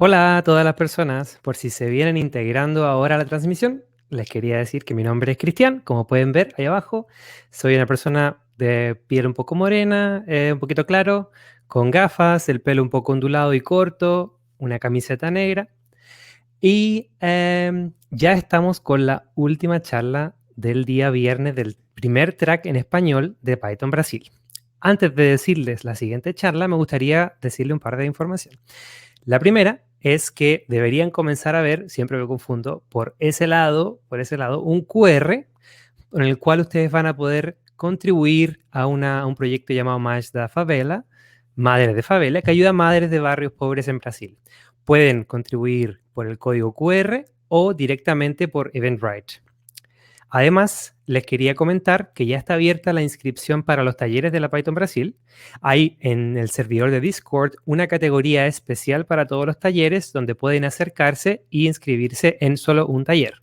Hola a todas las personas, por si se vienen integrando ahora a la transmisión, les quería decir que mi nombre es Cristian, como pueden ver ahí abajo, soy una persona de piel un poco morena, un poquito claro, con gafas, el pelo un poco ondulado y corto, una camiseta negra y ya estamos con la última charla del día viernes del primer track en español de Python Brasil. Antes de decirles la siguiente charla, me gustaría decirle un par de información. La primera es que deberían comenzar a ver, siempre me confundo, por ese lado, un QR con el cual ustedes van a poder contribuir a un proyecto llamado Mães da Favela, Madres de Favela, que ayuda a madres de barrios pobres en Brasil. Pueden contribuir por el código QR o directamente por Eventbrite. Además, les quería comentar que ya está abierta la inscripción para los talleres de la Python Brasil. Hay en el servidor de Discord una categoría especial para todos los talleres donde pueden acercarse y inscribirse en solo un taller.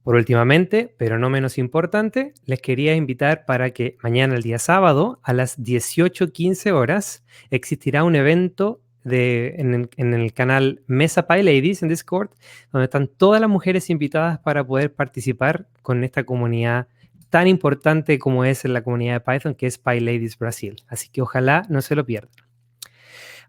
Por últimamente, pero no menos importante, les quería invitar para que mañana, el día sábado, a las 18:15 horas, existirá un evento en el canal Mesa Pi Ladies en Discord, donde están todas las mujeres invitadas para poder participar con esta comunidad tan importante como es en la comunidad de Python, que es Pi Ladies Brasil. Así que ojalá no se lo pierdan.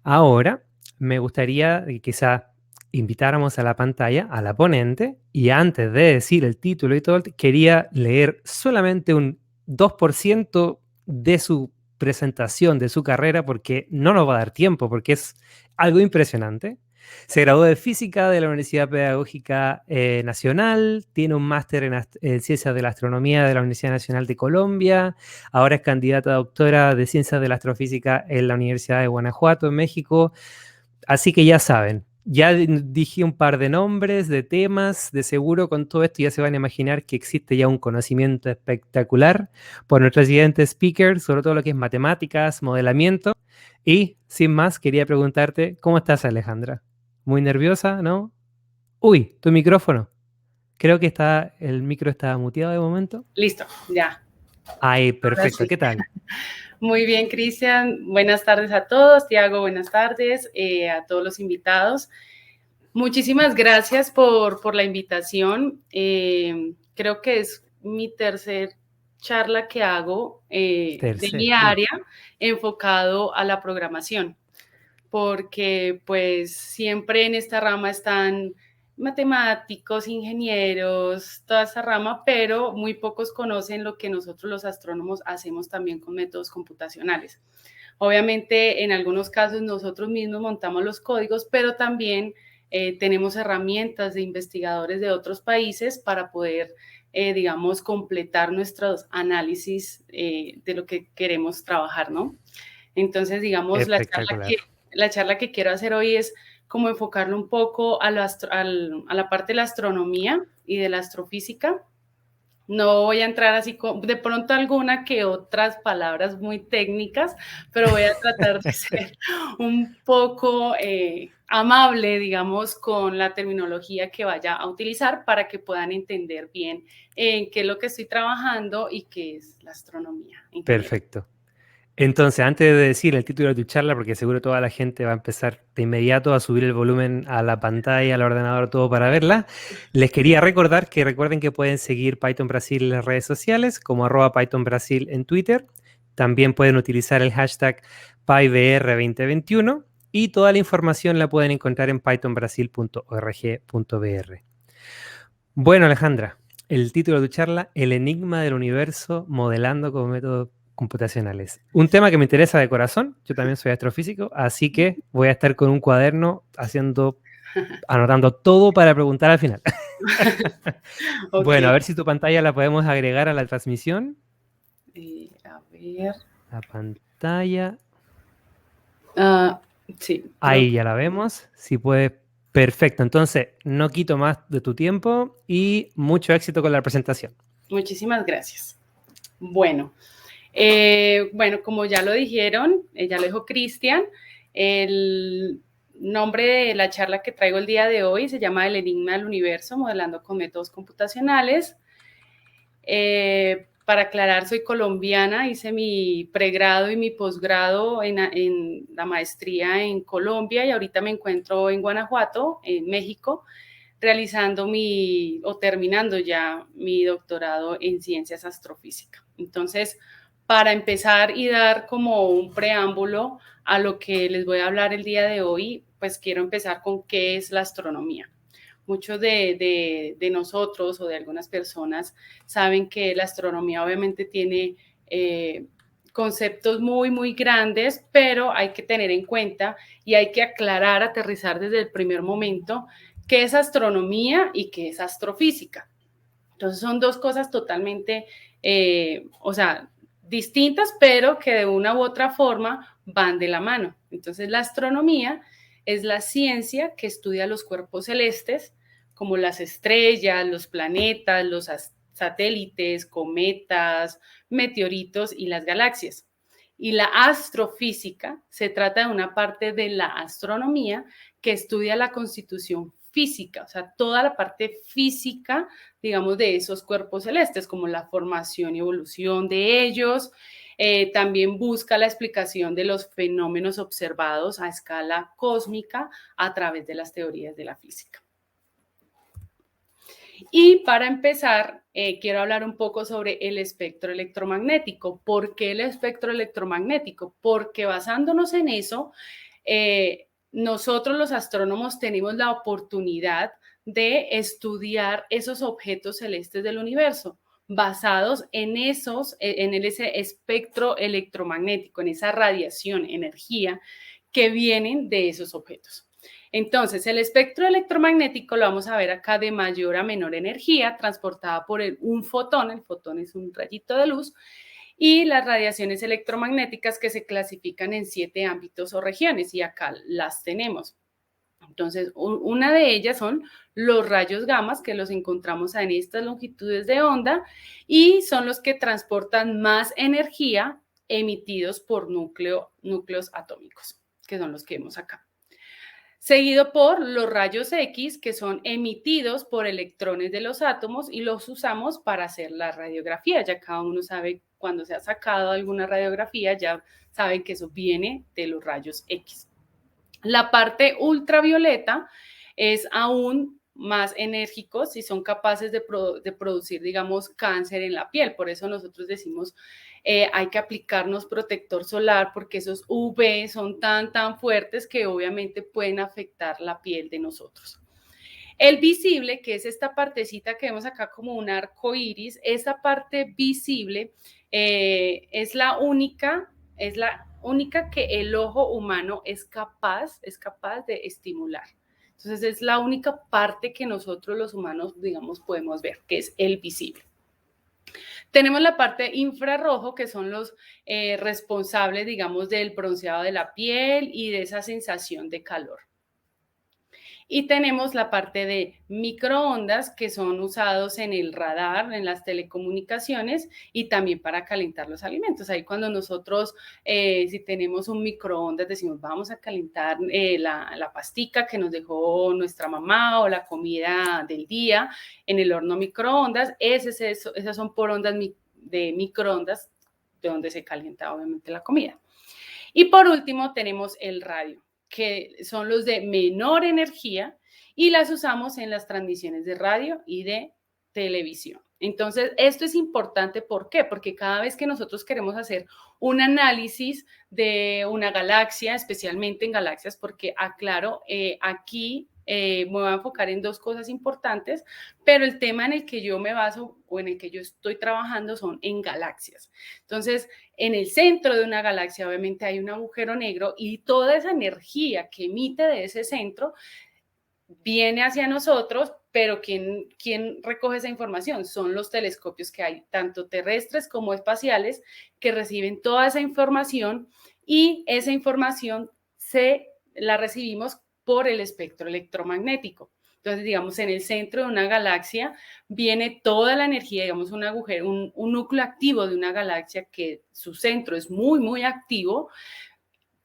Ahora, me gustaría que quizá invitáramos a la pantalla a la ponente y antes de decir el título y todo, quería leer solamente un 2% de su presentación, de su carrera, porque no nos va a dar tiempo, porque es algo impresionante. Se graduó de Física de la Universidad Pedagógica Nacional, tiene un máster en Ciencias de la Astronomía de la Universidad Nacional de Colombia, ahora es candidata a doctora de Ciencias de la Astrofísica en la Universidad de Guanajuato, en México. Así que ya saben, ya dije un par de nombres, de temas, de seguro con todo esto ya se van a imaginar que existe ya un conocimiento espectacular por nuestro siguiente speaker, sobre todo lo que es matemáticas, modelamiento. Y sin más, quería preguntarte, ¿cómo estás, Alejandra? ¿Muy nerviosa, no? Uy, tu micrófono. Creo que el micro está muteado de momento. Listo, ya. Ay, Ahora perfecto. sí. ¿Qué tal? Muy bien, Cristian. Buenas tardes a todos. Tiago, buenas tardes a todos los invitados. Muchísimas gracias por la invitación. Creo que es mi tercer charla que hago de mi Tercer. área enfocado a la programación, porque pues siempre en esta rama están matemáticos, ingenieros, toda esa rama, pero muy pocos conocen lo que nosotros los astrónomos hacemos también con métodos computacionales. Obviamente, en algunos casos nosotros mismos montamos los códigos, pero también tenemos herramientas de investigadores de otros países para poder, digamos, completar nuestros análisis de lo que queremos trabajar, ¿no? Entonces, digamos, Espectacular. la charla que quiero hacer hoy es como enfocarlo un poco a la parte de la astronomía y de la astrofísica. No voy a entrar así con, de pronto alguna que otras palabras muy técnicas, pero voy a tratar de ser un poco amable, digamos, con la terminología que vaya a utilizar para que puedan entender bien en qué es lo que estoy trabajando y qué es la astronomía en general. Perfecto. Entonces, antes de decir el título de tu charla, porque seguro toda la gente va a empezar de inmediato a subir el volumen a la pantalla, al ordenador, todo para verla, les quería recordar que recuerden que pueden seguir Python Brasil en las redes sociales, como @Python Brasil en Twitter. También pueden utilizar el hashtag PyBR2021 y toda la información la pueden encontrar en pythonbrasil.org.br. Bueno, Alejandra, el título de tu charla, El enigma del universo modelando con métodos computacionales. Un tema que me interesa de corazón, yo también soy astrofísico, así que voy a estar con un cuaderno anotando todo para preguntar al final. Ok, Bueno, a ver si tu pantalla la podemos agregar a la transmisión. a ver. La pantalla, Ah, sí, creo ahí que ya la vemos. Si puedes, perfecto. Entonces, no quito más de tu tiempo y mucho éxito con la presentación. muchísimas gracias. Bueno, bueno, como ya lo dijeron, ya lo dijo Cristian, el nombre de la charla que traigo el día de hoy se llama El enigma del universo, modelando con métodos computacionales. Para aclarar, soy colombiana, hice mi pregrado y mi posgrado en la maestría en Colombia y ahorita me encuentro en Guanajuato, en México, realizando o terminando ya mi doctorado en ciencias astrofísicas. Entonces, para empezar y dar como un preámbulo a lo que les voy a hablar el día de hoy, pues quiero empezar con qué es la astronomía. Muchos de nosotros o de algunas personas saben que la astronomía obviamente tiene conceptos muy, muy grandes, pero hay que tener en cuenta y hay que aclarar, aterrizar desde el primer momento qué es astronomía y qué es astrofísica. Entonces son dos cosas totalmente, distintas, pero que de una u otra forma van de la mano. Entonces la astronomía es la ciencia que estudia los cuerpos celestes, como las estrellas, los planetas, los satélites, cometas, meteoritos y las galaxias. Y la astrofísica se trata de una parte de la astronomía que estudia la constitución física, o sea, toda la parte física, digamos, de esos cuerpos celestes, como la formación y evolución de ellos. También busca la explicación de los fenómenos observados a escala cósmica a través de las teorías de la física. Y para empezar, quiero hablar un poco sobre el espectro electromagnético. ¿Por qué el espectro electromagnético? Porque basándonos en eso, nosotros los astrónomos tenemos la oportunidad de estudiar esos objetos celestes del universo basados en ese espectro electromagnético, en esa radiación, energía que vienen de esos objetos. Entonces, el espectro electromagnético lo vamos a ver acá de mayor a menor energía, transportada por un fotón. El fotón es un rayito de luz. Y las radiaciones electromagnéticas que se clasifican en 7 ámbitos o regiones, y acá las tenemos. Entonces, una de ellas son los rayos gamma, que los encontramos en estas longitudes de onda, y son los que transportan más energía emitidos por núcleos atómicos, que son los que vemos acá. Seguido por los rayos X, que son emitidos por electrones de los átomos y los usamos para hacer la radiografía. Ya cada uno sabe, cuando se ha sacado alguna radiografía, ya saben que eso viene de los rayos X. La parte ultravioleta es aún más enérgicos y son capaces de producir, digamos, cáncer en la piel. Por eso nosotros decimos, hay que aplicarnos protector solar porque esos UV son tan fuertes que obviamente pueden afectar la piel de nosotros. El visible, que es esta partecita que vemos acá como un arco iris, esa parte visible es la única que el ojo humano es capaz de estimular. Entonces es la única parte que nosotros los humanos, digamos, podemos ver, que es el visible. Tenemos la parte infrarrojo, que son los responsables, digamos, del bronceado de la piel y de esa sensación de calor. Y tenemos la parte de microondas que son usados en el radar, en las telecomunicaciones y también para calentar los alimentos. Ahí cuando nosotros, si tenemos un microondas, decimos vamos a calentar la pastica que nos dejó nuestra mamá o la comida del día en el horno microondas. Esas son por ondas de microondas de donde se calienta obviamente la comida. Y por último tenemos el radio, que son los de menor energía y las usamos en las transmisiones de radio y de televisión. Entonces, esto es importante, ¿por qué? Porque cada vez que nosotros queremos hacer un análisis de una galaxia, especialmente en galaxias, porque aclaro, aquí me voy a enfocar en 2 cosas importantes, pero el tema en el que yo me baso o en el que yo estoy trabajando son en galaxias. Entonces, en el centro de una galaxia obviamente hay un agujero negro y toda esa energía que emite de ese centro viene hacia nosotros, pero ¿quién recoge esa información? Son los telescopios que hay, tanto terrestres como espaciales, que reciben toda esa información y esa información la recibimos por el espectro electromagnético. Entonces, digamos, en el centro de una galaxia viene toda la energía, digamos, un agujero, un núcleo activo de una galaxia que su centro es muy activo,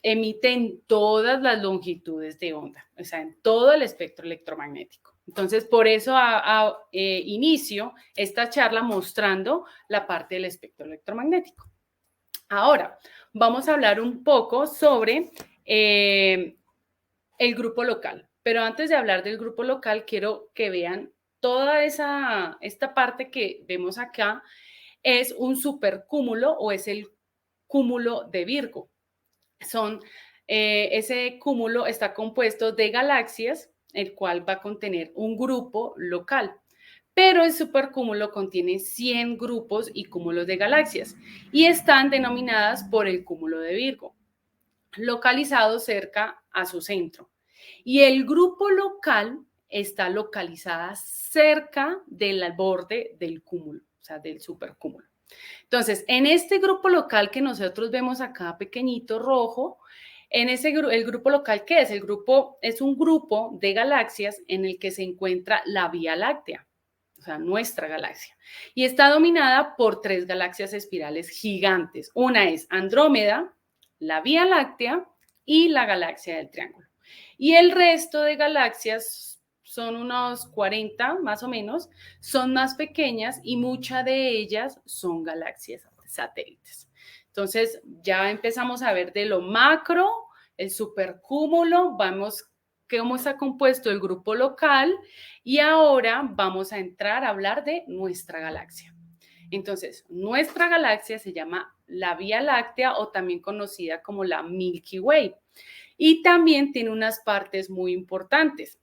emite en todas las longitudes de onda, o sea, en todo el espectro electromagnético. Entonces, por eso inicio esta charla mostrando la parte del espectro electromagnético. Ahora, vamos a hablar un poco sobre el grupo local. Pero antes de hablar del grupo local, quiero que vean toda esta parte que vemos acá. Es un supercúmulo o es el cúmulo de Virgo. Ese cúmulo está compuesto de galaxias, el cual va a contener un grupo local. Pero el supercúmulo contiene 100 grupos y cúmulos de galaxias y están denominadas por el cúmulo de Virgo, localizado cerca a su centro. Y el grupo local está localizada cerca del borde del cúmulo, o sea, del supercúmulo. Entonces, en este grupo local que nosotros vemos acá pequeñito rojo, el grupo local, ¿qué es? El grupo es un grupo de galaxias en el que se encuentra la Vía Láctea, o sea, nuestra galaxia. Y está dominada por 3 galaxias espirales gigantes. Una es Andrómeda, la Vía Láctea y la galaxia del Triángulo. Y el resto de galaxias son unos 40 más o menos, son más pequeñas y muchas de ellas son galaxias satélites. Entonces ya empezamos a ver de lo macro, el supercúmulo, vamos cómo está compuesto el grupo local y ahora vamos a entrar a hablar de nuestra galaxia. Entonces, nuestra galaxia se llama la Vía Láctea o también conocida como la Milky Way y también tiene unas partes muy importantes.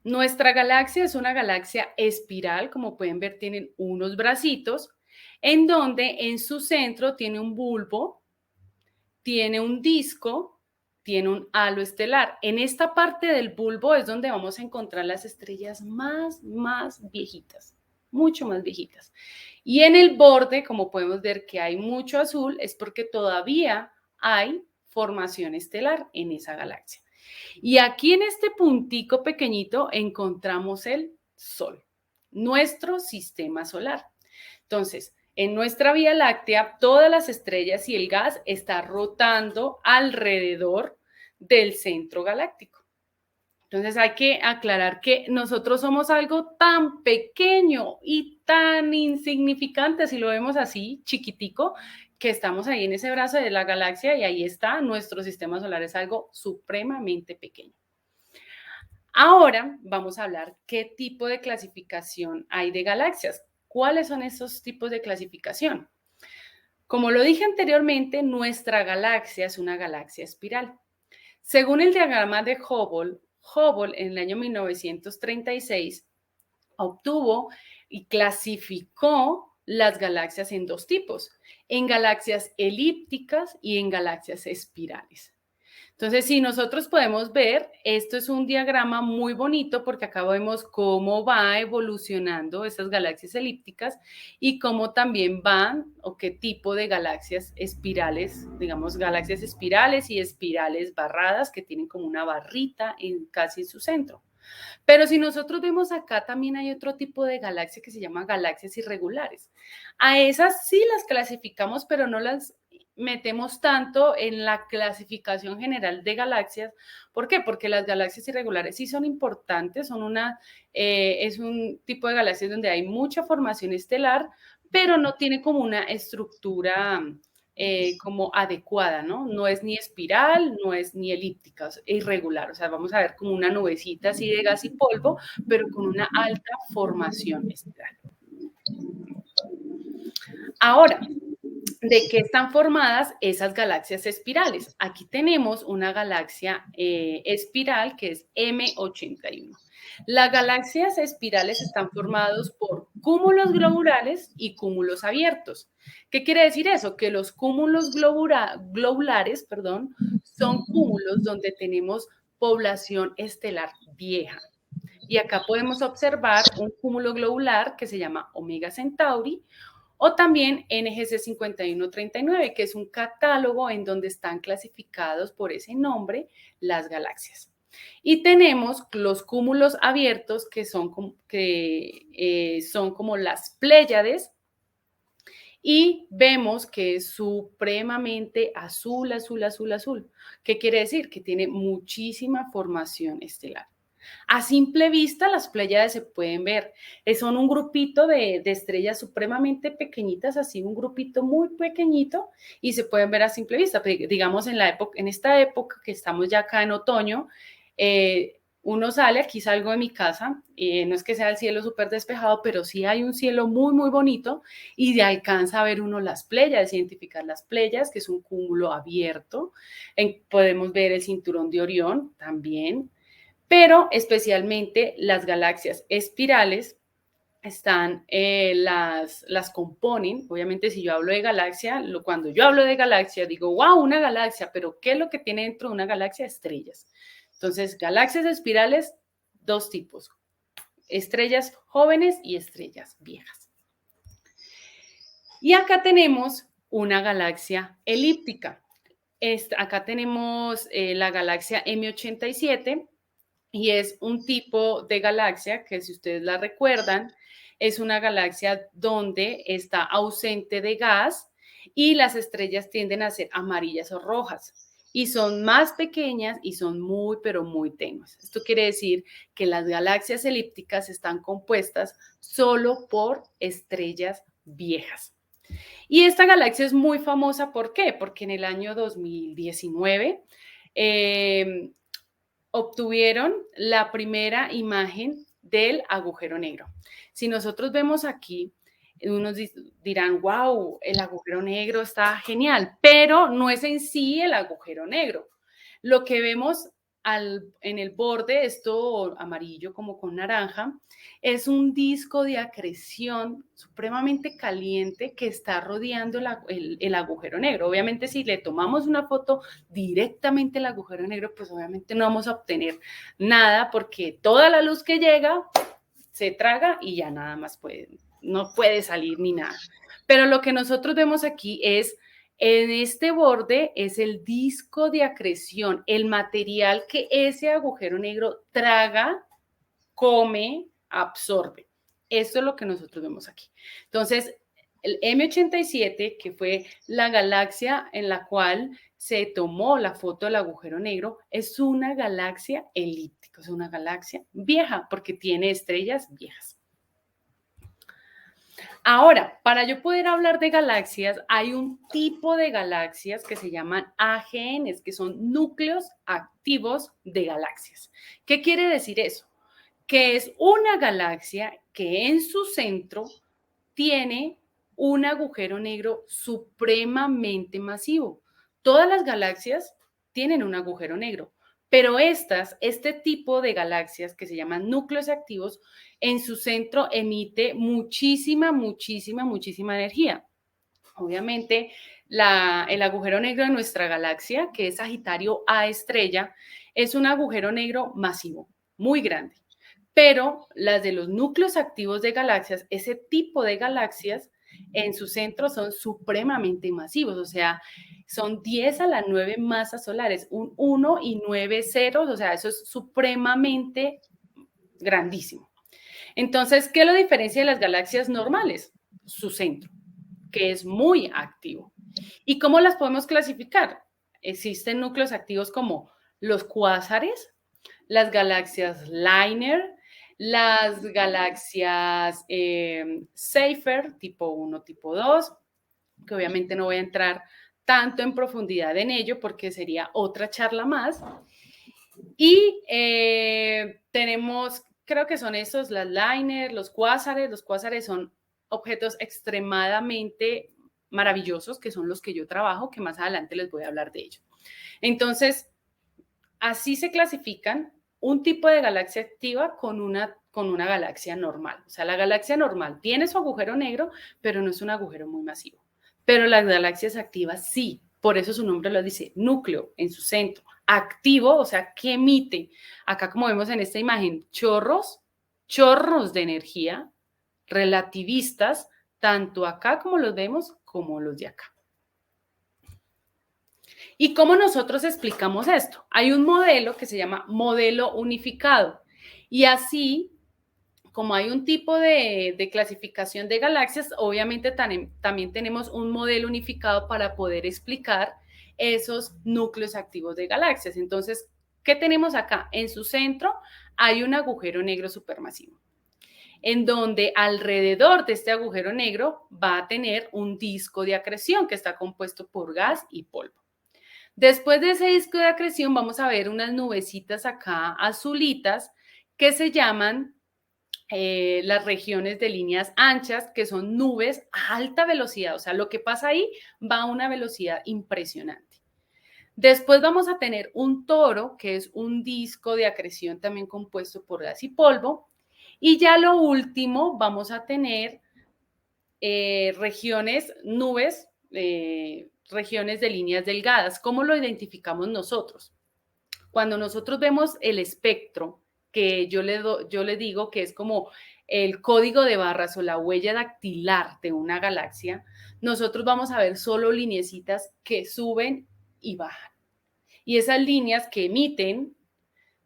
Nuestra galaxia es una galaxia espiral, como pueden ver, tienen unos bracitos, en donde en su centro tiene un bulbo, tiene un disco, tiene un halo estelar. En esta parte del bulbo es donde vamos a encontrar las estrellas más viejitas, mucho más viejitas. Y en el borde, como podemos ver que hay mucho azul, es porque todavía hay formación estelar en esa galaxia. Y aquí en este puntico pequeñito encontramos el Sol, nuestro sistema solar. Entonces, en nuestra Vía Láctea, todas las estrellas y el gas están rotando alrededor del centro galáctico. Entonces hay que aclarar que nosotros somos algo tan pequeño y tan insignificante, si lo vemos así, chiquitico, que estamos ahí en ese brazo de la galaxia y ahí está, nuestro sistema solar es algo supremamente pequeño. Ahora vamos a hablar qué tipo de clasificación hay de galaxias. ¿Cuáles son esos tipos de clasificación? Como lo dije anteriormente, nuestra galaxia es una galaxia espiral. Según el diagrama de Hubble en el año 1936 obtuvo y clasificó las galaxias en 2 tipos, en galaxias elípticas y en galaxias espirales. Entonces, si nosotros podemos ver, esto es un diagrama muy bonito porque acá vemos cómo va evolucionando esas galaxias elípticas y cómo también van o qué tipo de galaxias espirales, digamos galaxias espirales y espirales barradas que tienen como una barrita casi en su centro. Pero si nosotros vemos acá, también hay otro tipo de galaxia que se llama galaxias irregulares. A esas sí las clasificamos, pero no las metemos tanto en la clasificación general de galaxias. ¿Por qué? Porque las galaxias irregulares sí son importantes, es un tipo de galaxias donde hay mucha formación estelar, pero no tiene como una estructura como adecuada, ¿no? No es ni espiral, no es ni elíptica, es irregular. O sea, vamos a ver como una nubecita así de gas y polvo, pero con una alta formación estelar. Ahora, ¿de qué están formadas esas galaxias espirales? Aquí tenemos una galaxia espiral que es M81. Las galaxias espirales están formadas por cúmulos globulares y cúmulos abiertos. ¿Qué quiere decir eso? Que los cúmulos globulares, son cúmulos donde tenemos población estelar vieja. Y acá podemos observar un cúmulo globular que se llama Omega Centauri, o también NGC 5139, que es un catálogo en donde están clasificados por ese nombre las galaxias. Y tenemos los cúmulos abiertos que son como las Pléyades y vemos que es supremamente azul, azul, azul, azul. ¿Qué quiere decir? Que tiene muchísima formación estelar. A simple vista, las Pléyades se pueden ver. Son un grupito de estrellas supremamente pequeñitas, así un grupito muy pequeñito, y se pueden ver a simple vista. Digamos, en esta época que estamos ya acá en otoño, uno sale, aquí salgo de mi casa, no es que sea el cielo súper despejado, pero sí hay un cielo muy, muy bonito y de alcanza a ver uno las Pléyades, identificar las Pléyades, que es un cúmulo abierto. Podemos ver el cinturón de Orión también, pero especialmente las galaxias espirales las componen. Obviamente, si yo hablo de galaxia, cuando yo hablo de galaxia, digo, wow, una galaxia, pero ¿qué es lo que tiene dentro de una galaxia? Estrellas. Entonces, galaxias espirales, dos tipos, estrellas jóvenes y estrellas viejas. Y acá tenemos una galaxia elíptica. Acá tenemos la galaxia M87 y es un tipo de galaxia que, si ustedes la recuerdan, es una galaxia donde está ausente de gas y las estrellas tienden a ser amarillas o rojas y son más pequeñas y son muy, pero muy tenues. Esto quiere decir que las galaxias elípticas están compuestas solo por estrellas viejas. Y esta galaxia es muy famosa, ¿por qué? Porque en el año 2019 obtuvieron la primera imagen del agujero negro. Si nosotros vemos aquí, unos dirán, wow, el agujero negro está genial, pero no es en sí el agujero negro. Lo que vemos en el borde, esto amarillo como con naranja, es un disco de acreción supremamente caliente que está rodeando el agujero negro. Obviamente, si le tomamos una foto directamente al agujero negro, pues obviamente no vamos a obtener nada porque toda la luz que llega se traga y ya nada más no puede salir ni nada. Pero lo que nosotros vemos aquí es, en este borde es el disco de acreción, el material que ese agujero negro traga, come, absorbe. Esto es lo que nosotros vemos aquí. Entonces, el M87, que fue la galaxia en la cual se tomó la foto del agujero negro, es una galaxia elíptica, es una galaxia vieja porque tiene estrellas viejas. Ahora, para yo poder hablar de galaxias, hay un tipo de galaxias que se llaman AGNs, que son núcleos activos de galaxias. ¿Qué quiere decir eso? Que es una galaxia que en su centro tiene un agujero negro supremamente masivo. Todas las galaxias tienen un agujero negro, pero este tipo de galaxias que se llaman núcleos activos, en su centro emite muchísima, muchísima, muchísima energía. Obviamente, el agujero negro de nuestra galaxia, que es Sagitario A estrella, es un agujero negro masivo, muy grande. Pero las de los núcleos activos de galaxias, ese tipo de galaxias, en su centro son supremamente masivos, o sea, son 10 a la 9 masas solares, un 1 y 9 ceros, o sea, eso es supremamente grandísimo. Entonces, ¿qué lo diferencia de las galaxias normales? Su centro, que es muy activo. ¿Y cómo las podemos clasificar? Existen núcleos activos como los cuásares, las galaxias Liner, las galaxias Seyfert, tipo 1, tipo 2, que obviamente no voy a entrar tanto en profundidad en ello porque sería otra charla más. Y tenemos, creo que son esos, las Liner, los cuásares. Los cuásares son objetos extremadamente maravillosos, que son los que yo trabajo, que más adelante les voy a hablar de ello. Entonces, así se clasifican un tipo de galaxia activa con una galaxia normal. O sea, la galaxia normal tiene su agujero negro, pero no es un agujero muy masivo. Pero las galaxias activas sí, por eso su nombre lo dice, núcleo en su centro. Activo, o sea, que emite, acá como vemos en esta imagen, chorros de energía relativistas, tanto acá como los vemos, como los de acá. ¿Y cómo nosotros explicamos esto? Hay un modelo que se llama modelo unificado y así como hay un tipo de clasificación de galaxias, obviamente también tenemos un modelo unificado para poder explicar esos núcleos activos de galaxias. Entonces, ¿qué tenemos acá? En su centro hay un agujero negro supermasivo, en donde alrededor de este agujero negro va a tener un disco de acreción que está compuesto por gas y polvo. Después de ese disco de acreción vamos a ver unas nubecitas acá azulitas que se llaman las regiones de líneas anchas, que son nubes a alta velocidad. O sea, lo que pasa ahí va a una velocidad impresionante. Después vamos a tener un toro, que es un disco de acreción también compuesto por gas y polvo. Y ya lo último, vamos a tener regiones, nubes, regiones de líneas delgadas. ¿Cómo lo identificamos nosotros? Cuando nosotros vemos el espectro, que yo le digo que es como el código de barras o la huella dactilar de una galaxia, nosotros vamos a ver solo lineecitas que suben y bajan. Y esas líneas que emiten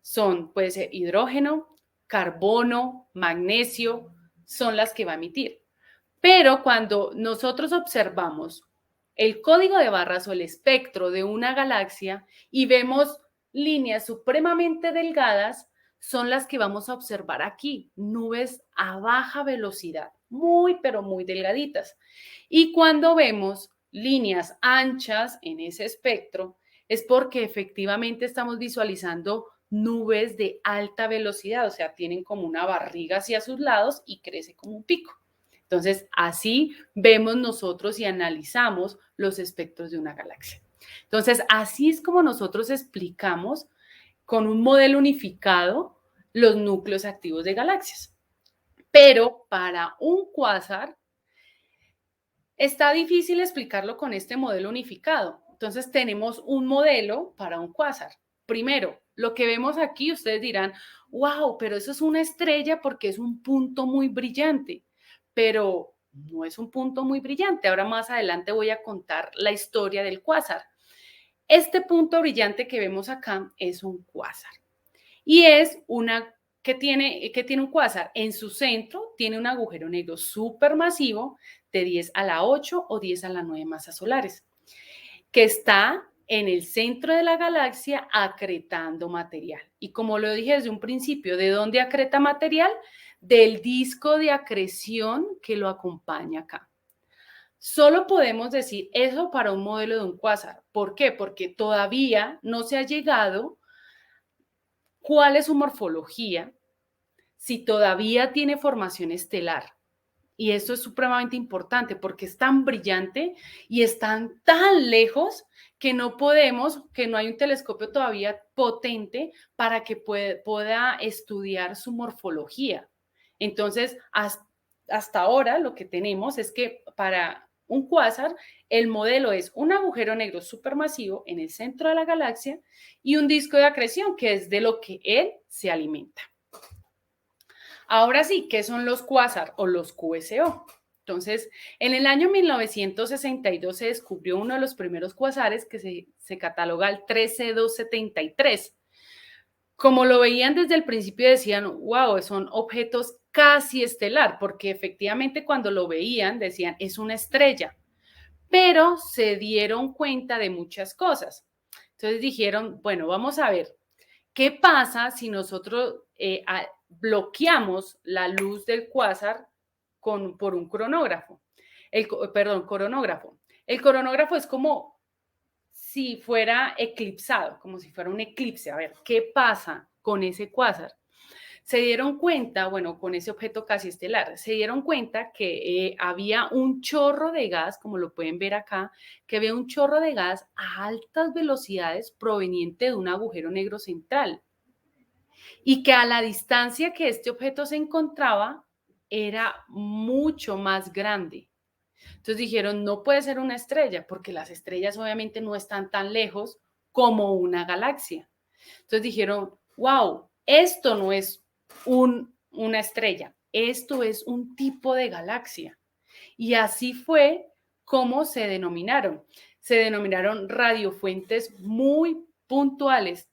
son, puede ser hidrógeno, carbono, magnesio, son las que va a emitir. Pero cuando nosotros observamos el código de barras o el espectro de una galaxia y vemos líneas supremamente delgadas, son las que vamos a observar aquí, nubes a baja velocidad, muy pero muy delgaditas. Y cuando vemos líneas anchas en ese espectro, es porque efectivamente estamos visualizando nubes de alta velocidad, o sea, tienen como una barriga hacia sus lados y crece como un pico. Entonces, así vemos nosotros y analizamos los espectros de una galaxia. Entonces, así es como nosotros explicamos con un modelo unificado los núcleos activos de galaxias. Pero para un cuásar está difícil explicarlo con este modelo unificado. Entonces, tenemos un modelo para un cuásar. Primero, lo que vemos aquí, ustedes dirán, wow, pero eso es una estrella porque es un punto muy brillante. Pero no es un punto muy brillante. Ahora más adelante voy a contar la historia del cuásar. Este punto brillante que vemos acá es un cuásar y es una que tiene un cuásar. En su centro tiene un agujero negro supermasivo de 10 a la 8 o 10 a la 9 masas solares, que está en el centro de la galaxia acretando material. Y como lo dije desde un principio, ¿de dónde acreta material? Del disco de acreción que lo acompaña acá. Solo podemos decir eso para un modelo de un cuásar. ¿Por qué? Porque todavía no se ha llegado cuál es su morfología, si todavía tiene formación estelar. Y esto es supremamente importante porque es tan brillante y están tan lejos que no podemos, que no hay un telescopio todavía potente para que pueda estudiar su morfología. Entonces, hasta ahora lo que tenemos es que para un cuásar, el modelo es un agujero negro supermasivo en el centro de la galaxia y un disco de acreción, que es de lo que él se alimenta. Ahora sí, ¿qué son los cuásar o los QSO? Entonces, en el año 1962 se descubrió uno de los primeros cuásares que se cataloga el 13C273. Como lo veían desde el principio decían, wow, son objetos casi estelar, porque efectivamente cuando lo veían decían, es una estrella, pero se dieron cuenta de muchas cosas. Entonces dijeron, bueno, vamos a ver, ¿qué pasa si nosotros bloqueamos la luz del cuásar por un cronógrafo? Coronógrafo. El coronógrafo es como si fuera eclipsado, como si fuera un eclipse. A ver, ¿qué pasa con ese cuásar? Se dieron cuenta, bueno, con ese objeto casi estelar, se dieron cuenta que había un chorro de gas, como lo pueden ver acá, que había un chorro de gas a altas velocidades proveniente de un agujero negro central y que a la distancia que este objeto se encontraba era mucho más grande. Entonces dijeron, no puede ser una estrella, porque las estrellas obviamente no están tan lejos como una galaxia. Entonces dijeron, wow, esto no es una estrella, esto es un tipo de galaxia. Y así fue como se denominaron. Se denominaron radiofuentes muy puntuales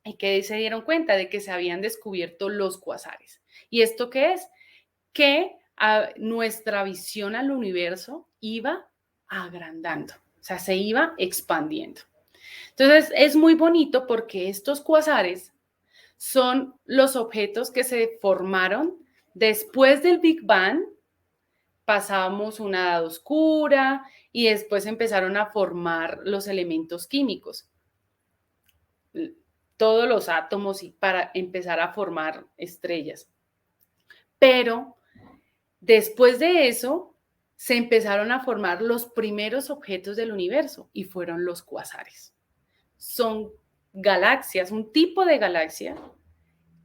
y que se dieron cuenta de que se habían descubierto los cuásares. ¿Y esto qué es? Que nuestra visión al universo iba agrandando, o sea, se iba expandiendo. Entonces, es muy bonito porque estos cuásares son los objetos que se formaron después del Big Bang. Pasamos una edad oscura y después empezaron a formar los elementos químicos, todos los átomos y para empezar a formar estrellas. Pero después de eso se empezaron a formar los primeros objetos del universo y fueron los cuasares. Son galaxias, un tipo de galaxia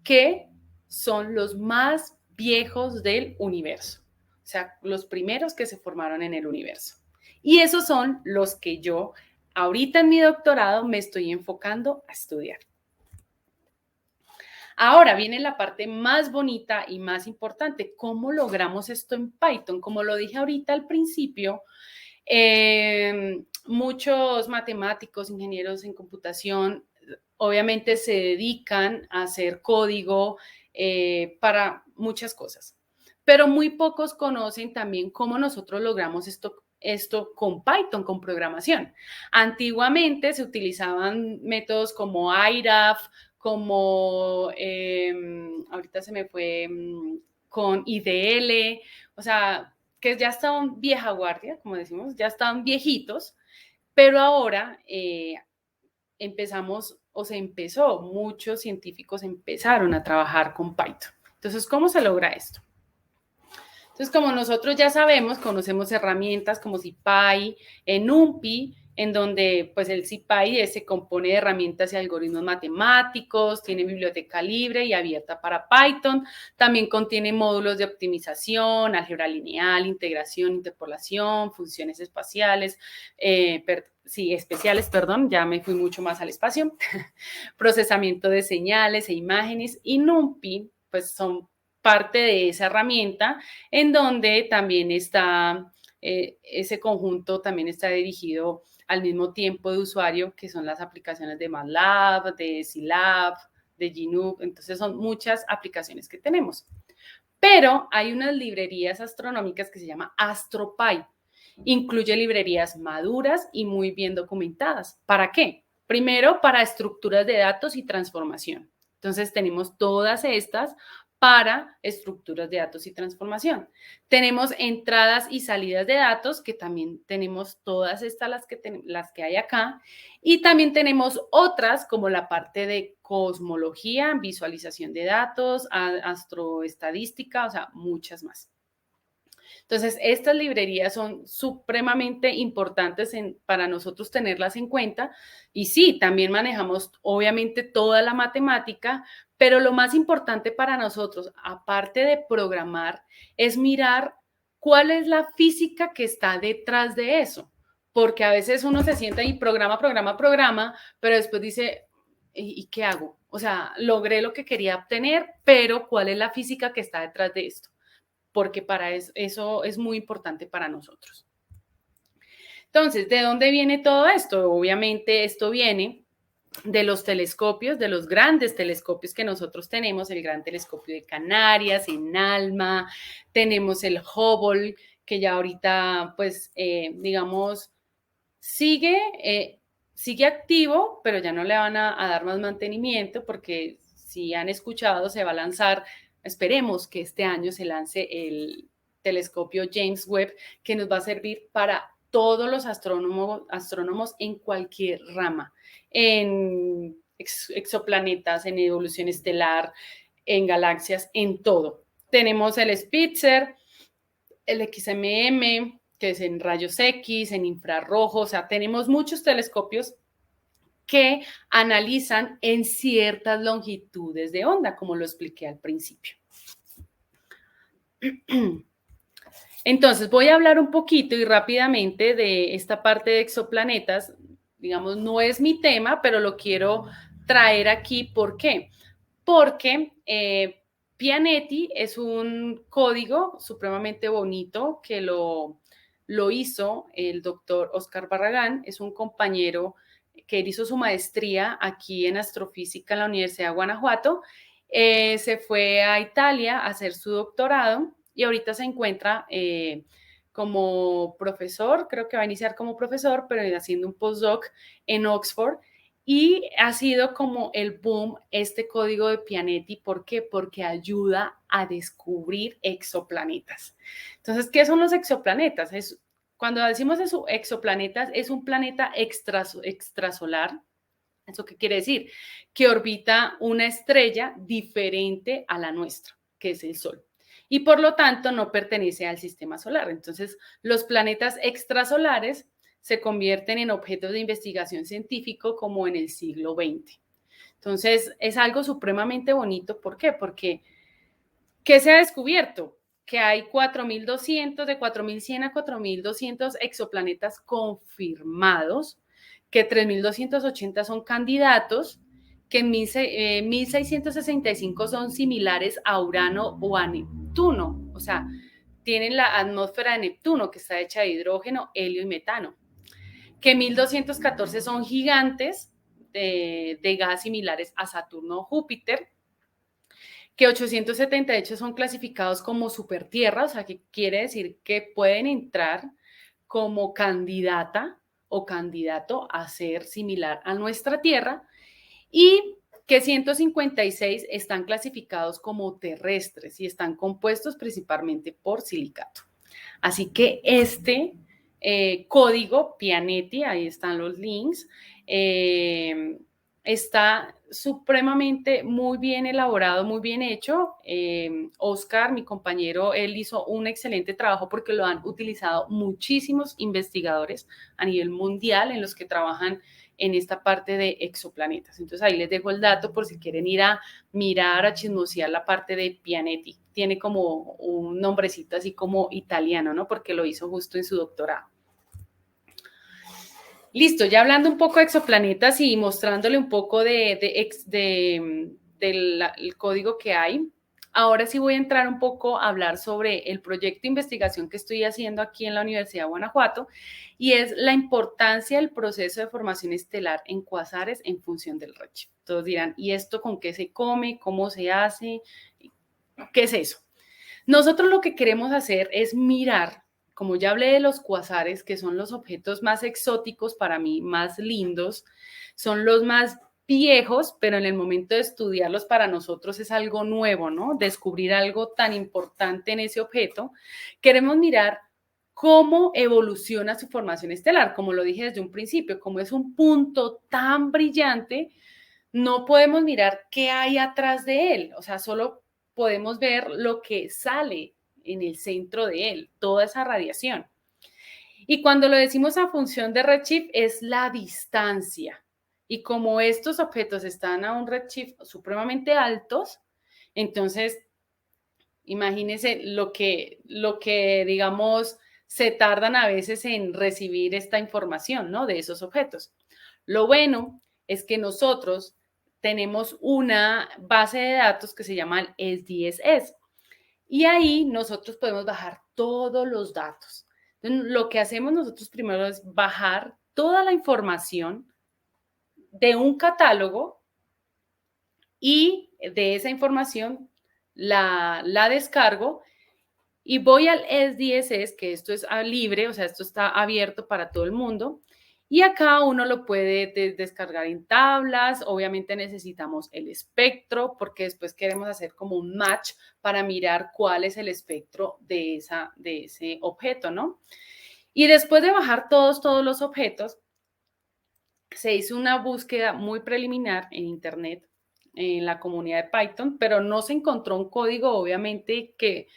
que son los más viejos del universo. O sea, los primeros que se formaron en el universo. Y esos son los que yo ahorita en mi doctorado me estoy enfocando a estudiar. Ahora viene la parte más bonita y más importante. ¿Cómo logramos esto en Python? Como lo dije ahorita al principio, muchos matemáticos, ingenieros en computación, obviamente se dedican a hacer código para muchas cosas, pero muy pocos conocen también cómo nosotros logramos esto con Python, con programación. Antiguamente se utilizaban métodos como IRAF, como ahorita se me fue con IDL, o sea, que ya estaban vieja guardia, como decimos, ya estaban viejitos, pero ahora muchos científicos empezaron a trabajar con Python. Entonces, ¿cómo se logra esto? Entonces, como nosotros ya sabemos, conocemos herramientas como SciPy, NumPy, en donde pues el SciPy se compone de herramientas y algoritmos matemáticos, tiene biblioteca libre y abierta para Python, también contiene módulos de optimización, álgebra lineal, integración, interpolación, funciones espaciales, especiales, ya me fui mucho más al espacio, procesamiento de señales e imágenes, y NumPy pues son parte de esa herramienta, en donde también está, ese conjunto también está dirigido al mismo tiempo de usuario, que son las aplicaciones de MATLAB, de Scilab, de GNU. Entonces son muchas aplicaciones que tenemos. Pero hay unas librerías astronómicas que se llama AstroPy. Incluye librerías maduras y muy bien documentadas. ¿Para qué? Primero, para estructuras de datos y transformación. Entonces tenemos todas estas para estructuras de datos y transformación. Tenemos entradas y salidas de datos, que también tenemos todas estas, las que hay acá, y también tenemos otras como la parte de cosmología, visualización de datos, astroestadística, o sea, muchas más. Entonces, estas librerías son supremamente importantes para nosotros tenerlas en cuenta. Y sí, también manejamos obviamente toda la matemática, pero lo más importante para nosotros, aparte de programar, es mirar cuál es la física que está detrás de eso. Porque a veces uno se sienta y programa, pero después dice, ¿y qué hago? O sea, logré lo que quería obtener, pero ¿cuál es la física que está detrás de esto? Porque para eso es muy importante para nosotros. Entonces, ¿de dónde viene todo esto? Obviamente esto viene de los telescopios, de los grandes telescopios que nosotros tenemos, el Gran Telescopio de Canarias, en ALMA, tenemos el Hubble, que ya ahorita, pues, digamos, sigue activo, pero ya no le van a dar más mantenimiento, porque si han escuchado, se va a lanzar. Esperemos que este año se lance el telescopio James Webb, que nos va a servir para todos los astrónomos en cualquier rama, en exoplanetas, en evolución estelar, en galaxias, en todo. Tenemos el Spitzer, el XMM, que es en rayos X, en infrarrojo, o sea, tenemos muchos telescopios que analizan en ciertas longitudes de onda, como lo expliqué al principio. Entonces, voy a hablar un poquito y rápidamente de esta parte de exoplanetas. Digamos, no es mi tema, pero lo quiero traer aquí. ¿Por qué? Porque Pianetti es un código supremamente bonito que lo hizo el doctor Oscar Barragán, es un compañero que hizo su maestría aquí en astrofísica en la Universidad de Guanajuato, se fue a Italia a hacer su doctorado y ahorita se encuentra como profesor, creo que va a iniciar como profesor, pero haciendo un postdoc en Oxford. Y ha sido como el boom este código de Pianetti. ¿Por qué? Porque ayuda a descubrir exoplanetas. Entonces, ¿qué son los exoplanetas? Cuando decimos eso, exoplanetas, es un planeta extrasolar. ¿Eso qué quiere decir? Que orbita una estrella diferente a la nuestra, que es el Sol. Y por lo tanto no pertenece al sistema solar. Entonces, los planetas extrasolares se convierten en objetos de investigación científico como en el siglo XX. Entonces, es algo supremamente bonito. ¿Por qué? Porque, ¿qué se ha descubierto? Que hay 4.200, de 4.100 a 4.200 exoplanetas confirmados, que 3.280 son candidatos, que 1.665 son similares a Urano o a Neptuno. O sea, tienen la atmósfera de Neptuno, que está hecha de hidrógeno, helio y metano. Que 1.214 son gigantes de gas similares a Saturno o Júpiter, que 878 son clasificados como supertierra, o sea, que quiere decir que pueden entrar como candidata o candidato a ser similar a nuestra Tierra, y que 156 están clasificados como terrestres y están compuestos principalmente por silicato. Así que este código Pianetti, ahí están los links, está supremamente muy bien elaborado, muy bien hecho. Oscar, mi compañero, él hizo un excelente trabajo porque lo han utilizado muchísimos investigadores a nivel mundial en los que trabajan en esta parte de exoplanetas. Entonces ahí les dejo el dato por si quieren ir a mirar, a chismosear la parte de Pianetti. Tiene como un nombrecito así como italiano, ¿no? Porque lo hizo justo en su doctorado. Listo, ya hablando un poco de exoplanetas y mostrándole un poco del código que hay, ahora sí voy a entrar un poco a hablar sobre el proyecto de investigación que estoy haciendo aquí en la Universidad de Guanajuato, y es la importancia del proceso de formación estelar en cuasares en función del redshift. Todos dirán, ¿y esto con qué se come? ¿Cómo se hace? ¿Qué es eso? Nosotros lo que queremos hacer es mirar, como ya hablé de los cuasares, que son los objetos más exóticos para mí, más lindos, son los más viejos, pero en el momento de estudiarlos para nosotros es algo nuevo, ¿no? Descubrir algo tan importante en ese objeto. Queremos mirar cómo evoluciona su formación estelar, como lo dije desde un principio, como es un punto tan brillante, no podemos mirar qué hay atrás de él, o sea, solo podemos ver lo que sale en el centro de él, toda esa radiación. Y cuando lo decimos a función de redshift es la distancia. Y como estos objetos están a un redshift supremamente altos, entonces imagínense lo que digamos se tardan a veces en recibir esta información, ¿no? De esos objetos. Lo bueno es que nosotros tenemos una base de datos que se llama el SDSS, y ahí nosotros podemos bajar todos los datos. Entonces, lo que hacemos nosotros primero es bajar toda la información de un catálogo, y de esa información la descargo y voy al SDSS, que esto es libre, o sea, esto está abierto para todo el mundo. Y acá uno lo puede descargar en tablas. Obviamente necesitamos el espectro porque después queremos hacer como un match para mirar cuál es el espectro de ese objeto, ¿no? Y después de bajar todos los objetos, se hizo una búsqueda muy preliminar en Internet, en la comunidad de Python, pero no se encontró un código, obviamente, que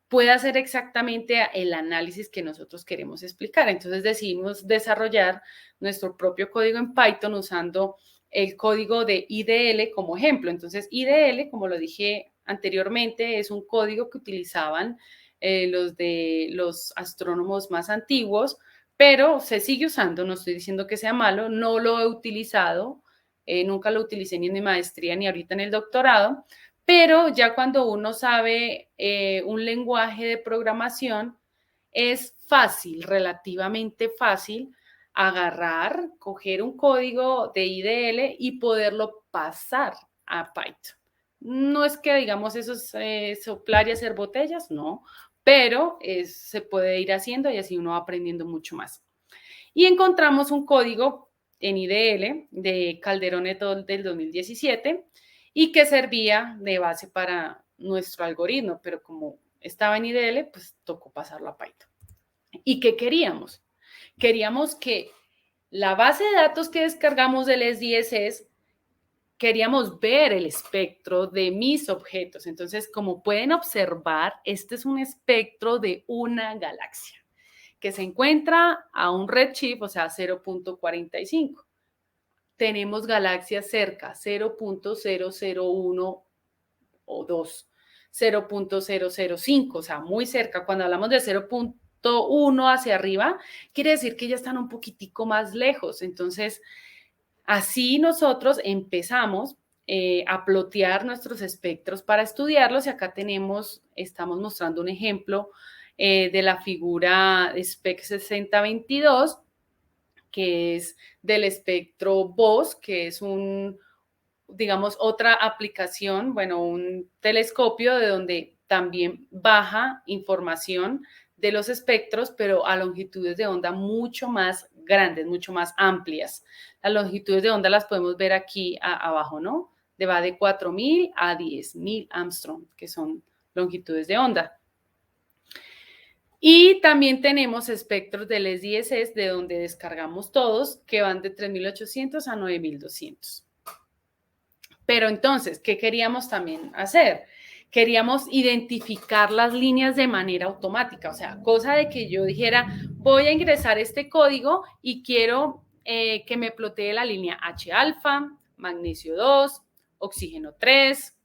pueda hacer exactamente el análisis que nosotros queremos explicar. Entonces decidimos desarrollar nuestro propio código en Python usando el código de IDL como ejemplo. Entonces IDL, como lo dije anteriormente, es un código que utilizaban los astrónomos más antiguos, pero se sigue usando, no estoy diciendo que sea malo, no lo he utilizado, nunca lo utilicé ni en mi maestría ni ahorita en el doctorado, pero ya cuando uno sabe un lenguaje de programación, es fácil, relativamente fácil, agarrar, coger un código de IDL y poderlo pasar a Python. No es que digamos eso es soplar y hacer botellas, no, pero se puede ir haciendo y así uno va aprendiendo mucho más. Y encontramos un código en IDL de Calderón et al. Del 2017 y que servía de base para nuestro algoritmo, pero como estaba en IDL, pues tocó pasarlo a Python. ¿Y qué queríamos? Queríamos que la base de datos que descargamos del SDSS, queríamos ver el espectro de mis objetos. Entonces, como pueden observar, este es un espectro de una galaxia que se encuentra a un redshift, o sea, 0.45. Tenemos galaxias cerca, 0.001 o 2, 0.005, o sea, muy cerca. Cuando hablamos de 0.1 hacia arriba, quiere decir que ya están un poquitico más lejos. Entonces, así nosotros empezamos a plotear nuestros espectros para estudiarlos y acá estamos mostrando un ejemplo de la figura SPEC 6022, que es del espectro BOSS, que es digamos, otra aplicación, bueno, un telescopio de donde también baja información de los espectros, pero a longitudes de onda mucho más grandes, mucho más amplias. Las longitudes de onda las podemos ver aquí abajo, ¿no? Va de 4.000 a 10.000 Armstrong, que son longitudes de onda. Y también tenemos espectros del SDSS, de donde descargamos todos, que van de 3.800 a 9.200. Pero entonces, ¿qué queríamos también hacer? Queríamos identificar las líneas de manera automática, o sea, cosa de que yo dijera, voy a ingresar este código y quiero que me plotee la línea H alfa, magnesio 2, oxígeno 3,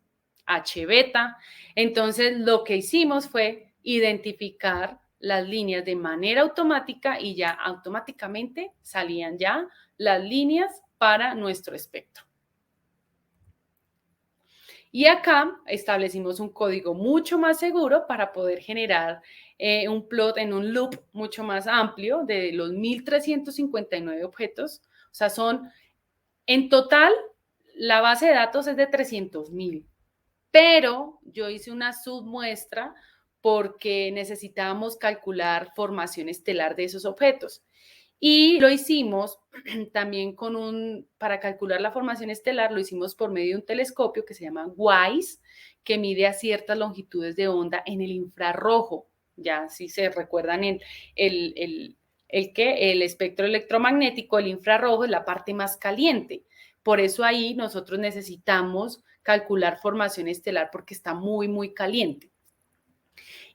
H beta. Entonces, lo que hicimos fue identificar las líneas de manera automática y ya automáticamente salían ya las líneas para nuestro espectro. Y acá establecimos un código mucho más seguro para poder generar un plot en un loop mucho más amplio de los 1.359 objetos. O sea, en total, la base de datos es de 300.000, pero yo hice una submuestra porque necesitábamos calcular formación estelar de esos objetos. Y lo hicimos también para calcular la formación estelar, lo hicimos por medio de un telescopio que se llama WISE, que mide a ciertas longitudes de onda en el infrarrojo. Ya si se recuerdan el espectro electromagnético, el infrarrojo es la parte más caliente. Por eso ahí nosotros necesitamos calcular formación estelar porque está muy, muy caliente.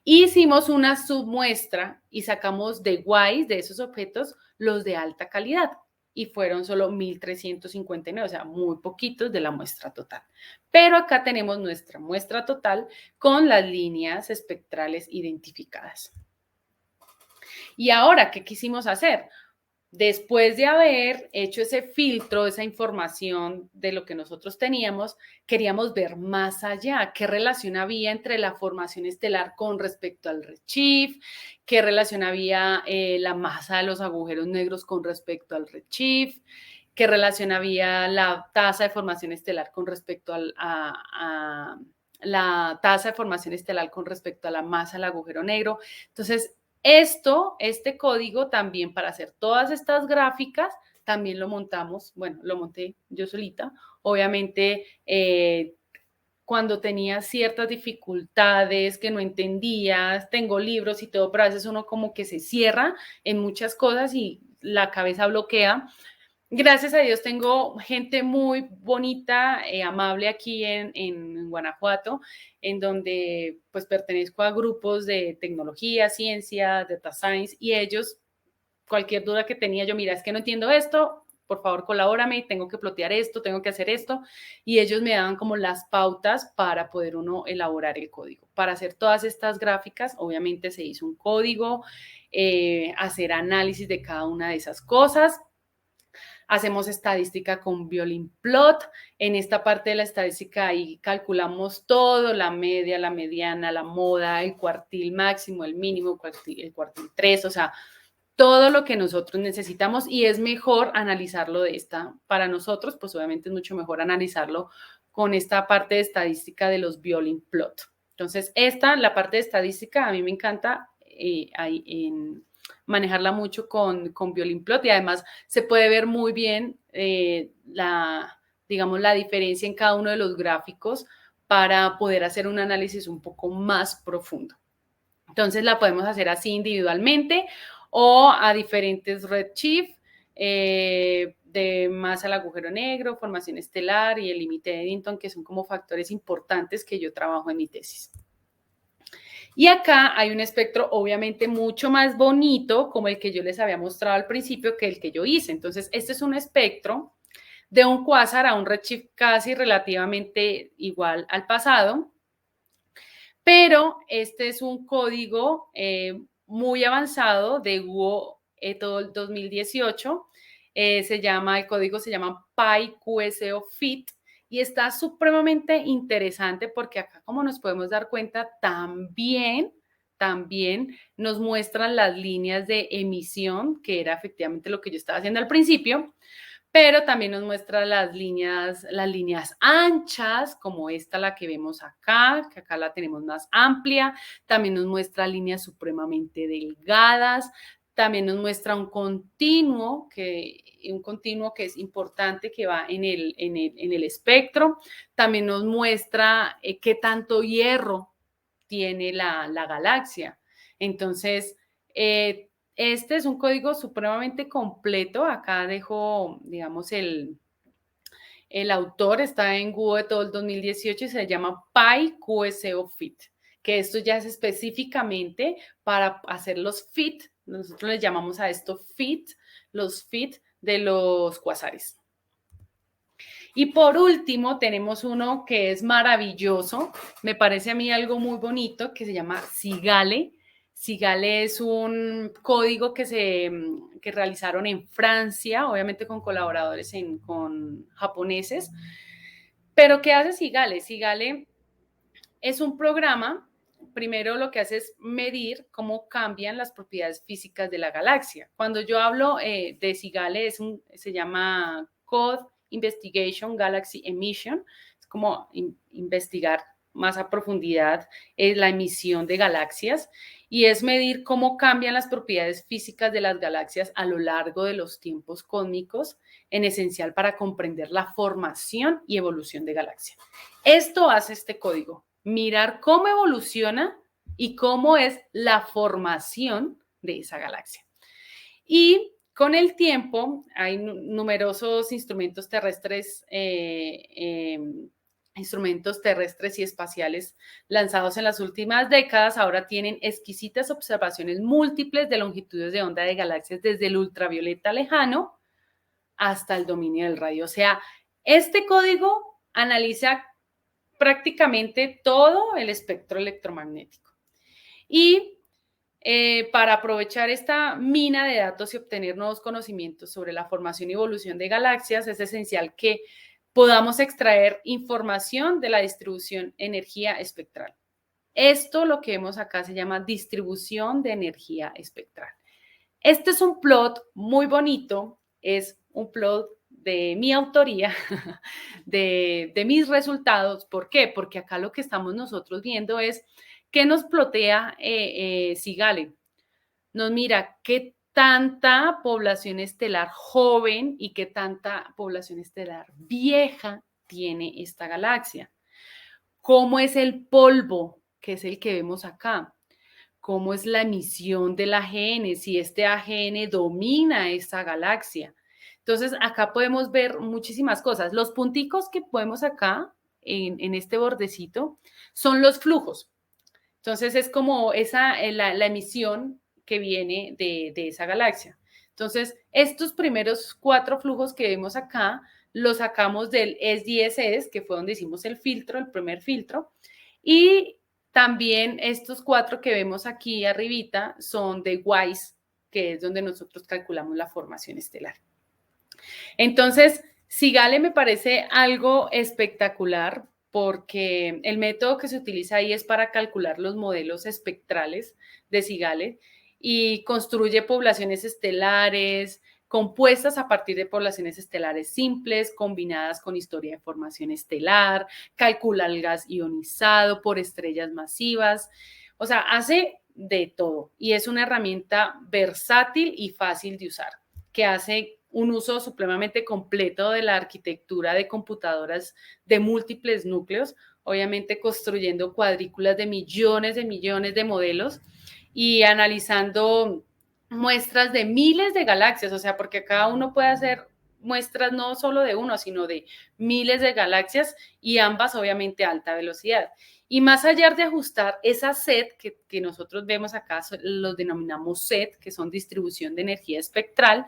Hicimos una submuestra y sacamos de WISE, de esos objetos, los de alta calidad. Y fueron solo 1.359, o sea, muy poquitos de la muestra total. Pero acá tenemos nuestra muestra total con las líneas espectrales identificadas. Y ahora, ¿qué quisimos hacer? Después de haber hecho ese filtro, esa información de lo que nosotros teníamos, queríamos ver más allá, qué relación había entre la formación estelar con respecto al redshift, qué relación había la masa de los agujeros negros con respecto al redshift, qué relación había la tasa de formación estelar con respecto la tasa de formación estelar con respecto a la masa del agujero negro. Entonces, este código también para hacer todas estas gráficas, también lo montamos, bueno, lo monté yo solita. Obviamente, cuando tenía ciertas dificultades que no entendía, tengo libros y todo, pero a veces uno como que se cierra en muchas cosas y la cabeza bloquea. Gracias a Dios tengo gente muy bonita, amable aquí en Guanajuato, en donde pues pertenezco a grupos de tecnología, ciencia, data science, y ellos, cualquier duda que tenía, yo, mira, es que no entiendo esto, por favor colabórame, tengo que plotear esto, tengo que hacer esto, y ellos me daban como las pautas para poder uno elaborar el código. Para hacer todas estas gráficas, obviamente se hizo un código, hacer análisis de cada una de esas cosas. Hacemos estadística con violin plot. En esta parte de la estadística ahí calculamos todo, la media, la mediana, la moda, el cuartil máximo, el mínimo, el cuartil 3, o sea, todo lo que nosotros necesitamos, y es mejor analizarlo para nosotros, pues obviamente es mucho mejor analizarlo con esta parte de estadística de los violin plot. Entonces, la parte de estadística, a mí me encanta ahí manejarla mucho con Violin Plot y además se puede ver muy bien digamos, la diferencia en cada uno de los gráficos para poder hacer un análisis un poco más profundo. Entonces la podemos hacer así individualmente o a diferentes redshift, de masa al agujero negro, formación estelar y el límite de Eddington, que son como factores importantes que yo trabajo en mi tesis. Y acá hay un espectro obviamente mucho más bonito, como el que yo les había mostrado al principio, que el que yo hice. Entonces, este es un espectro de un cuásar a un redshift casi relativamente igual al pasado, pero este es un código muy avanzado de Guo et al. 2018. El código se llama PyQSO-FIT y está supremamente interesante porque acá, como nos podemos dar cuenta, también nos muestran las líneas de emisión, que era efectivamente lo que yo estaba haciendo al principio, pero también nos muestra las líneas anchas, como esta, la que vemos acá, que acá la tenemos más amplia. También nos muestra líneas supremamente delgadas. También nos muestra un continuo que es importante, que va en el espectro. También nos muestra qué tanto hierro tiene la galaxia. Entonces, este es un código supremamente completo. Acá dejo, digamos, el autor está en Guo et al. 2018 y se llama PyQSO-FIT, que esto ya es específicamente para hacer los fit. Nosotros les llamamos a esto fit, los fit de los cuásares. Y por último, tenemos uno que es maravilloso, me parece a mí algo muy bonito, que se llama Cigale. Cigale es un código que realizaron en Francia, obviamente con colaboradores con japoneses. Pero, ¿qué hace Cigale? Cigale es un programa, primero lo que hace es medir cómo cambian las propiedades físicas de la galaxia. Cuando yo hablo de Cigale, se llama Code Investigation Galaxy Emission, es como investigar más a profundidad la emisión de galaxias, y es medir cómo cambian las propiedades físicas de las galaxias a lo largo de los tiempos cósmicos, en esencial para comprender la formación y evolución de galaxias. Esto hace este código, mirar cómo evoluciona y cómo es la formación de esa galaxia. Y con el tiempo hay numerosos instrumentos terrestres, y espaciales lanzados en las últimas décadas. Ahora tienen exquisitas observaciones múltiples de longitudes de onda de galaxias desde el ultravioleta lejano hasta el dominio del radio. O sea, este código analiza prácticamente todo el espectro electromagnético. Y para aprovechar esta mina de datos y obtener nuevos conocimientos sobre la formación y evolución de galaxias, es esencial que podamos extraer información de la distribución energía espectral. Esto, lo que vemos acá, se llama distribución de energía espectral. Este es un plot muy bonito, es un plot de mi autoría, de mis resultados. ¿Por qué? Porque acá lo que estamos nosotros viendo es qué nos plotea Cigale. Nos mira qué tanta población estelar joven y qué tanta población estelar vieja tiene esta galaxia. ¿Cómo es el polvo, que es el que vemos acá? ¿Cómo es la emisión del AGN? Si este AGN domina esta galaxia. Entonces, acá podemos ver muchísimas cosas. Los punticos que podemos acá, en este bordecito, son los flujos. Entonces, es como la emisión que viene de esa galaxia. Entonces, estos primeros 4 flujos que vemos acá, los sacamos del SDSS, que fue donde hicimos el filtro, el primer filtro, y también estos 4 que vemos aquí arribita son de WISE, que es donde nosotros calculamos la formación estelar. Entonces, Cigale me parece algo espectacular porque el método que se utiliza ahí es para calcular los modelos espectrales de Cigale y construye poblaciones estelares compuestas a partir de poblaciones estelares simples, combinadas con historia de formación estelar, calcula el gas ionizado por estrellas masivas. O sea, hace de todo. Y es una herramienta versátil y fácil de usar, que hace un uso supremamente completo de la arquitectura de computadoras de múltiples núcleos, obviamente construyendo cuadrículas de millones de modelos y analizando muestras de miles de galaxias, o sea, porque cada uno puede hacer muestras no solo de uno, sino de miles de galaxias y ambas obviamente a alta velocidad. Y más allá de ajustar esa set que nosotros vemos acá, los denominamos set, que son distribución de energía espectral,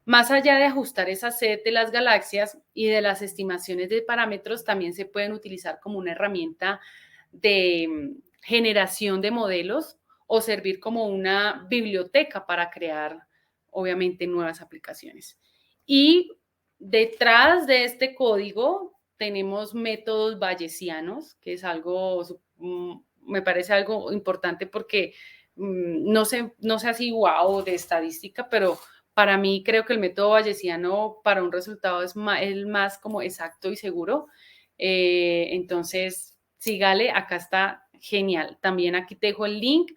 más allá de ajustar esa set de las galaxias y de las estimaciones de parámetros, también se pueden utilizar como una herramienta de generación de modelos o servir como una biblioteca para crear, obviamente, nuevas aplicaciones. Y detrás de este código tenemos métodos bayesianos, que es algo, me parece algo importante porque no sé así, wow, de estadística, pero para mí creo que el método bayesiano para un resultado es el más como exacto y seguro. Entonces, sígale, acá está genial. También aquí te dejo el link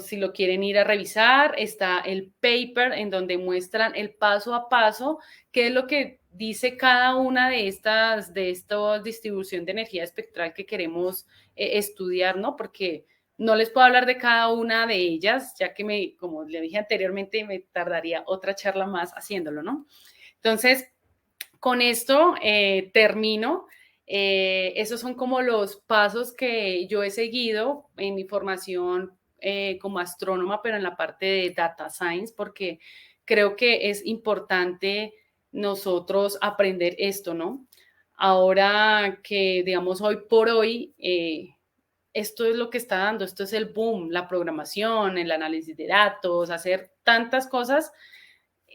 si lo quieren ir a revisar. Está el paper en donde muestran el paso a paso, qué es lo que dice cada una de esta distribución de energía espectral que queremos estudiar, ¿no? Porque no les puedo hablar de cada una de ellas, ya que como le dije anteriormente, me tardaría otra charla más haciéndolo, ¿no? Entonces, con esto termino. Esos son como los pasos que yo he seguido en mi formación como astrónoma, pero en la parte de data science, porque creo que es importante nosotros aprender esto, ¿no? Ahora que, digamos, hoy por hoy, esto es lo que está dando, esto es el boom, la programación, el análisis de datos, hacer tantas cosas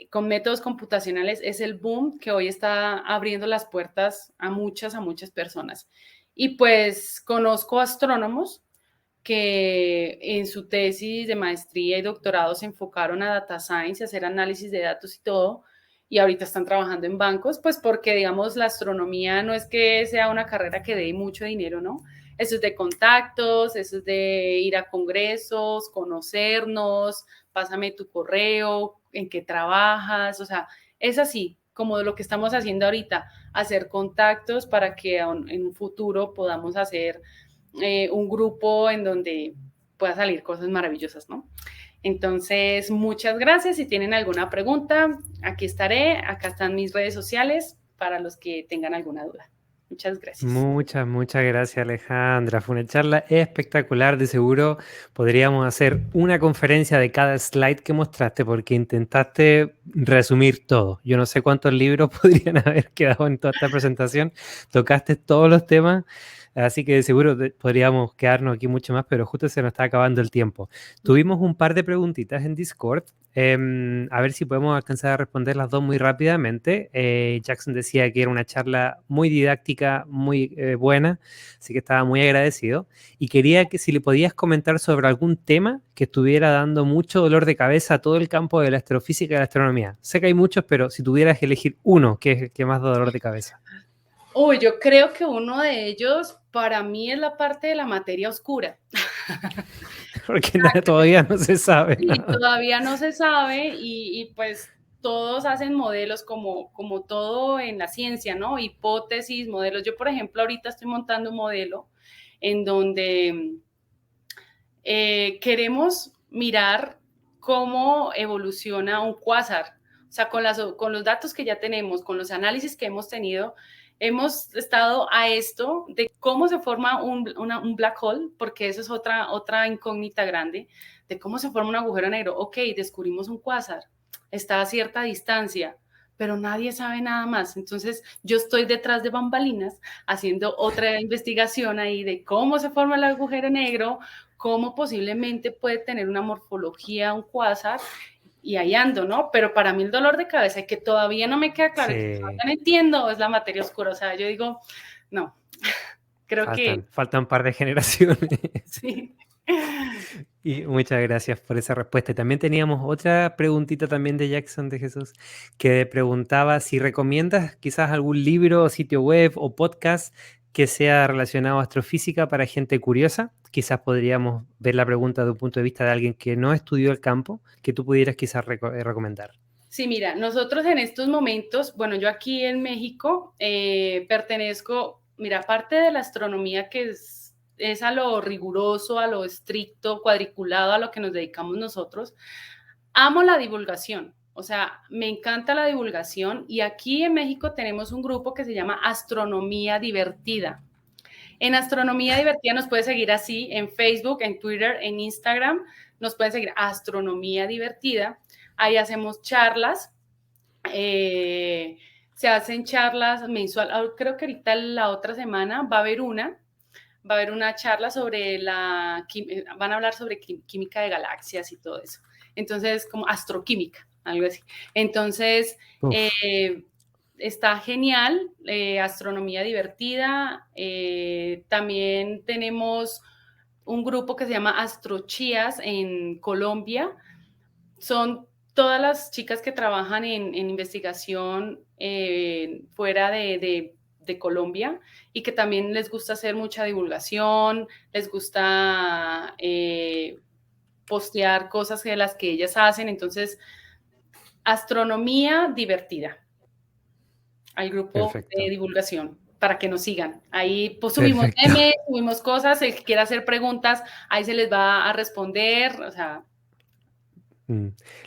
con métodos computacionales es el boom que hoy está abriendo las puertas a muchas personas. Y pues conozco astrónomos que en su tesis de maestría y doctorado se enfocaron a data science, a hacer análisis de datos y todo, y ahorita están trabajando en bancos, pues porque, digamos, la astronomía no es que sea una carrera que dé mucho dinero, ¿no? Eso es de contactos, eso es de ir a congresos, conocernos, pásame tu correo, en qué trabajas, o sea, es así, como de lo que estamos haciendo ahorita, hacer contactos para que en un futuro podamos hacer un grupo en donde pueda salir cosas maravillosas, ¿no? Entonces, muchas gracias. Si tienen alguna pregunta, aquí estaré. Acá están mis redes sociales para los que tengan alguna duda. Muchas gracias. Muchas gracias, Alejandra. Fue una charla espectacular. De seguro podríamos hacer una conferencia de cada slide que mostraste porque intentaste resumir todo. Yo no sé cuántos libros podrían haber quedado en toda esta presentación. Tocaste todos los temas, así que de seguro podríamos quedarnos aquí mucho más, pero justo se nos está acabando el tiempo. Tuvimos un par de preguntitas en Discord. A ver si podemos alcanzar a responder las dos muy rápidamente. Jackson decía que era una charla muy didáctica, muy buena, así que estaba muy agradecido. Y quería que si le podías comentar sobre algún tema que estuviera dando mucho dolor de cabeza a todo el campo de la astrofísica y la astronomía. Sé que hay muchos, pero si tuvieras que elegir uno, ¿qué es el que más da dolor de cabeza? Uy, yo creo que uno de ellos para mí es la parte de la materia oscura. Porque todavía no se sabe Sí, nada. todavía no se sabe y pues todos hacen modelos como todo en la ciencia, ¿no? Hipótesis, modelos. Yo, por ejemplo, ahorita estoy montando un modelo en donde queremos mirar cómo evoluciona un cuásar. O sea, con los datos que ya tenemos, con los análisis que hemos tenido, hemos estado a esto de cómo se forma un black hole, porque eso es otra incógnita grande, de cómo se forma un agujero negro. Ok, descubrimos un cuásar, está a cierta distancia, pero nadie sabe nada más. Entonces, yo estoy detrás de bambalinas haciendo otra investigación ahí de cómo se forma el agujero negro, cómo posiblemente puede tener una morfología un cuásar, y ahí ando, ¿no? Pero para mí el dolor de cabeza, que todavía no me queda claro, Sí. que todavía no entiendo, es la materia oscura. O sea, yo digo, no, creo que Faltan un par de generaciones. sí. Y muchas gracias por esa respuesta. Y también teníamos otra preguntita también de Jackson de Jesús, que preguntaba si recomiendas quizás algún libro, sitio web o podcast que sea relacionado a astrofísica para gente curiosa. Quizás podríamos ver la pregunta de un punto de vista de alguien que no estudió el campo, que tú pudieras quizás recomendar. Sí, mira, nosotros en estos momentos, bueno, yo aquí en México pertenezco, mira, aparte de la astronomía que es a lo riguroso, a lo estricto, cuadriculado, a lo que nos dedicamos nosotros, amo la divulgación. O sea, me encanta la divulgación y aquí en México tenemos un grupo que se llama Astronomía Divertida. En Astronomía Divertida nos puede seguir así en Facebook, en Twitter, en Instagram. Nos pueden seguir Astronomía Divertida. Ahí hacemos charlas. Se hacen charlas mensual. Creo que ahorita la otra semana va a haber una charla sobre van a hablar sobre química de galaxias y todo eso. Entonces, como astroquímica, algo así. Entonces, está genial, astronomía divertida. También tenemos un grupo que se llama Astrochías en Colombia. Son todas las chicas que trabajan en investigación fuera de Colombia y que también les gusta hacer mucha divulgación, les gusta postear cosas de las que ellas hacen. Entonces, astronomía divertida al grupo Perfecto. de divulgación para que nos sigan. Ahí pues subimos memes, subimos cosas, el que quiera hacer preguntas, ahí se les va a responder, o sea.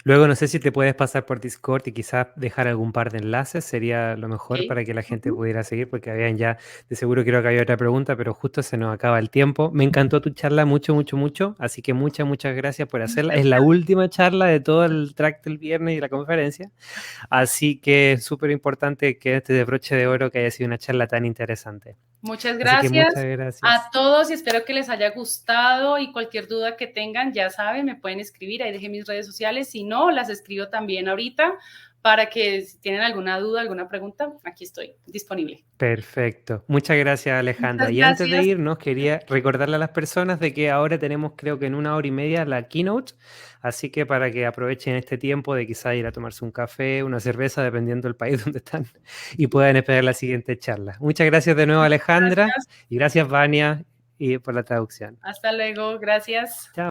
Luego no sé si te puedes pasar por Discord y quizás dejar algún par de enlaces, sería lo mejor Okay. para que la gente pudiera seguir, porque habían ya, de seguro creo que había otra pregunta, pero justo se nos acaba el tiempo. Me encantó tu charla mucho, mucho, mucho, así que muchas gracias por hacerla. Es la última charla de todo el track del viernes y la conferencia, así que es súper importante que este de broche de oro que haya sido una charla tan interesante. Muchas Así que gracias muchas gracias. a todos y espero que les haya gustado y cualquier duda que tengan, ya saben, me pueden escribir, ahí dejé mis redes sociales, si no, las escribo también ahorita para que si tienen alguna duda, alguna pregunta, aquí estoy disponible. Perfecto. Muchas gracias, Alejandra. Muchas Y antes de gracias. irnos, quería recordarle a las personas de que ahora tenemos, creo que en 1 hora y media, la keynote. Así que para que aprovechen este tiempo de quizá ir a tomarse un café, una cerveza, dependiendo del país donde están, y puedan esperar la siguiente charla. Muchas gracias de nuevo, Alejandra. Gracias. Y gracias, Vania, y por la traducción. Hasta luego. Gracias. Chao.